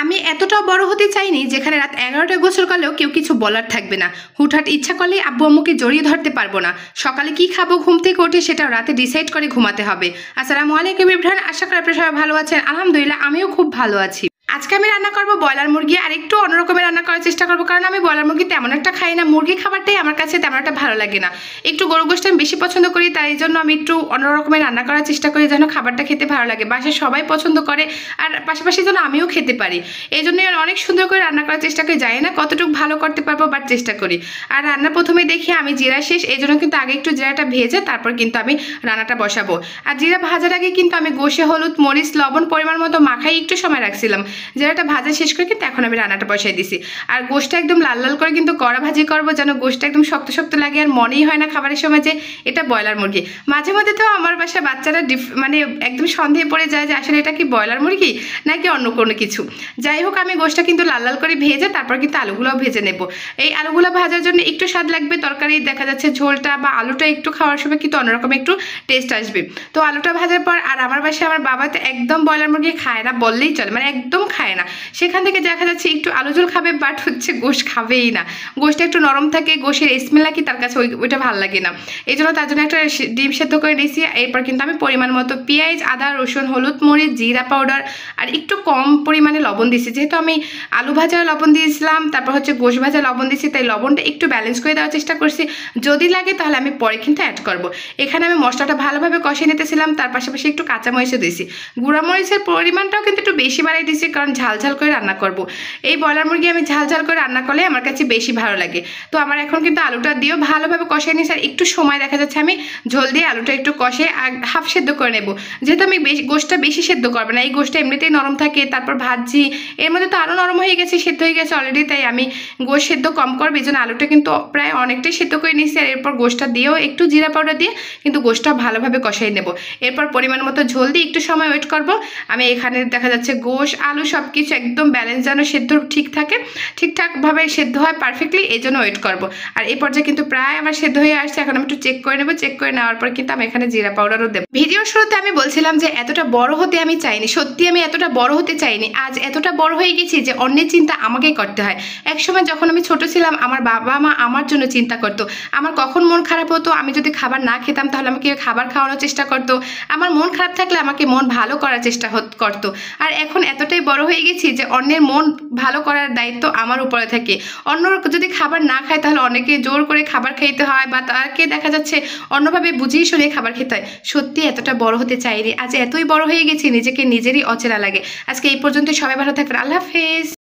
আমি এতটাও বড় হতে চাইনি যেখানে রাত 11টায় গোসল করলেও কেউ কিছু বলার থাকবে না। হুটহাট ইচ্ছা করলেই আব্বু আম্মুকে জড়িয়ে ধরতে পারবো না। সকালে কি খাবো ঘুম থেকে উঠে সেটাও রাতে ডিসাইড করে ঘুমাতে হবে। আসসালামু আলাইকুম ইব্রাহিম, আশা করি আপনারা সবাই ভালো আছেন। আলহামদুলিল্লাহ আমিও খুব ভালো আছি। আজকে আমি রান্না করবো ব্রয়লার মুরগি, আর একটু অন্যরকমের রান্না করার চেষ্টা করবো, কারণ আমি ব্রয়লার মুরগি তেমন একটা খাই না। মুরগি খাবারটাই আমার কাছে তেমন একটা ভালো লাগে না। একটু গরু গোশত আমি বেশি পছন্দ করি, তাই জন্য আমি একটু অন্যরকমের রান্না করার চেষ্টা করি যেন খাবারটা খেতে ভালো লাগে, বাসায় সবাই পছন্দ করে, আর পাশাপাশি যেন আমিও খেতে পারি। এই জন্য অনেক সুন্দর করে রান্না করার চেষ্টা করি। জানি না কতটুকু ভালো করতে পারবো, বাট চেষ্টা করি। আর রান্না প্রথমে দেখি আমি জিরা শেষ, এই জন্য কিন্তু আগে একটু জিরাটা ভেজে তারপর কিন্তু আমি রান্নাটা বসাবো। আর জিরা ভাজার আগে কিন্তু আমি গোশে হলুদ মরিচ লবণ পরিমাণ মতো মাখাই একটু সময় রাখছিলাম। জিরাটা ভাজা শেষ করে কিন্তু এখন আমি রান্নাটা বসাই দিছি। আর গোশটা একদম লাল লাল করে কিন্তু কড়া ভাজি করবো, যেন গোশটা একদম শক্ত শক্ত লাগে আর মনেই হয় না খাবারের সময় যে এটা ব্রয়লার মুরগি। মাঝে মধ্যে তো আমার বাসায় বাচ্চারা মানে একদম সন্দেহে পড়ে যায় যে আসলে এটা কি ব্রয়লার মুরগি নাকি অন্য কোনো কিছু। যাই হোক, আমি গোশটা কিন্তু লাল লাল করে ভেজে তারপর কিন্তু আলুগুলোও ভেজে নেব। এই আলুগুলো ভাজার জন্য একটু স্বাদ লাগবে, তরকারি দেখা যাচ্ছে ঝোলটা বা আলুটা একটু খাওয়ার সময় কিন্তু অন্যরকম একটু টেস্ট আসবে। তো আলুটা ভাজার পর, আর আমার বাসায় আমার বাবা তো একদম ব্রয়লার মুরগি খায় না বললেই চলে, মানে একদম খায় না। সেখান থেকে দেখা যাচ্ছে একটু আলু ঝোল খাবে, বাট হচ্ছে গোশ খাবেই না। গোশটা একটু নরম থাকে, গোশের স্মেল নাকি তার কাছে ওইটা ভালো লাগে না। এই জন্য তার জন্য একটা ডিম সেদ্ধ করে নিয়েছি। এরপর কিন্তু আমি পরিমাণ মতো পেঁয়াজ আদা রসুন হলুদ মরিচ জিরা পাউডার আর একটু কম পরিমাণে লবণ দিয়েছি, যেহেতু আমি আলু ভাজা লবণ দিয়েছিলাম, তারপর হচ্ছে গোশ ভাজা লবণ দিয়েছি, তাই লবণটা একটু ব্যালেন্স করে দেওয়ার চেষ্টা করছি। যদি লাগে তাহলে আমি পরে কিন্তু অ্যাড করব। এখানে আমি মশলাটা ভালোভাবে কষিয়ে নিতেছিলাম, তার পাশাপাশি একটু কাঁচামরিচও দিয়েছি। গুঁড়া মরিচের পরিমাণটাও কিন্তু একটু বেশি বাড়াই দিয়েছি, কারণ ঝাল ঝাল করে রান্না করব। এই ব্রয়লার মুরগি আমি ঝাল ঝাল করে রান্না করলে আমার কাছে বেশি ভালো লাগে। তো আমার এখন কিন্তু আলুটা দিয়েও ভালোভাবে কষিয়ে নিয়েছি, আর একটু সময় দেখা যাচ্ছে আমি ঝোল দিয়ে আলুটা একটু কষে হাফ সেদ্ধ করে নেব। যেহেতু আমি গোশটা বেশি সেদ্ধ করবো না, এই গোশটা এমনিতেই নরম থাকে, তারপর ভাজি এর মধ্যে তো আরও নরম হয়ে গেছে, সেদ্ধ হয়ে গেছে অলরেডি, তাই আমি গোশ সেদ্ধ কম করবো। এই জন্য আলুটা কিন্তু প্রায় অনেকটাই সেদ্ধ করে নিয়েছি। আর এরপর গোশটা দিয়েও একটু জিরা পাউডার দিয়ে কিন্তু গোশটা ভালোভাবে কষাই নেব। এরপর পরিমাণ মতো ঝোল দিয়ে একটু সময় ওয়েট করব। আমি এখানে দেখা যাচ্ছে গোশ আলু সব কিছু একদম ব্যালেন্স যেন সেদ্ধ ঠিক থাকে, ঠিকঠাকভাবে সেদ্ধ হয় পারফেক্টলি, এই জন্য ওয়েট করবো। আর এই পর্যায়ে কিন্তু প্রায় আমার সেদ্ধ হয়ে আসছে। এখন আমি একটু চেক করে নেবো, চেক করে নেওয়ার পর কিন্তু আমি এখানে জিরা পাউডারও দেবো। ভিডিওর শুরুতে আমি বলছিলাম যে এতটা বড় হতে আমি চাইনি, সত্যি আমি এতটা বড় হতে চাইনি। আজ এতটা বড় হয়ে গেছি যে অন্যের চিন্তা আমাকেই করতে হয়। একসময় যখন আমি ছোট ছিলাম আমার বাবা মা আমার জন্য চিন্তা করতো। আমার কখন মন খারাপ হতো, আমি যদি খাবার না খেতাম তাহলে আমাকে খাবার খাওয়ানোর চেষ্টা করতো। আমার মন খারাপ থাকলে আমাকে মন ভালো করার চেষ্টা করতো। আর এখন এতটাই বড় হয়ে গেছি যে অন্যের মন ভালো করার দায়িত্ব আমার উপরে থাকে। অন্য যদি খাবার না খায় তাহলে অনেকে জোর করে খাবার খাইতে হয়, বা তাকে দেখা যাচ্ছে অন্যভাবে বুঝিয়ে শুনিয়ে খাবার খেতে হয়। সত্যি এতটা বড় হতে চাইনি, আজ এতই বড় হয়ে গেছি নিজেকে নিজেরই অচেনা লাগে। আজকে এই পর্যন্ত, সবাই ভালো থাকবেন, আল্লাহ হাফেজ।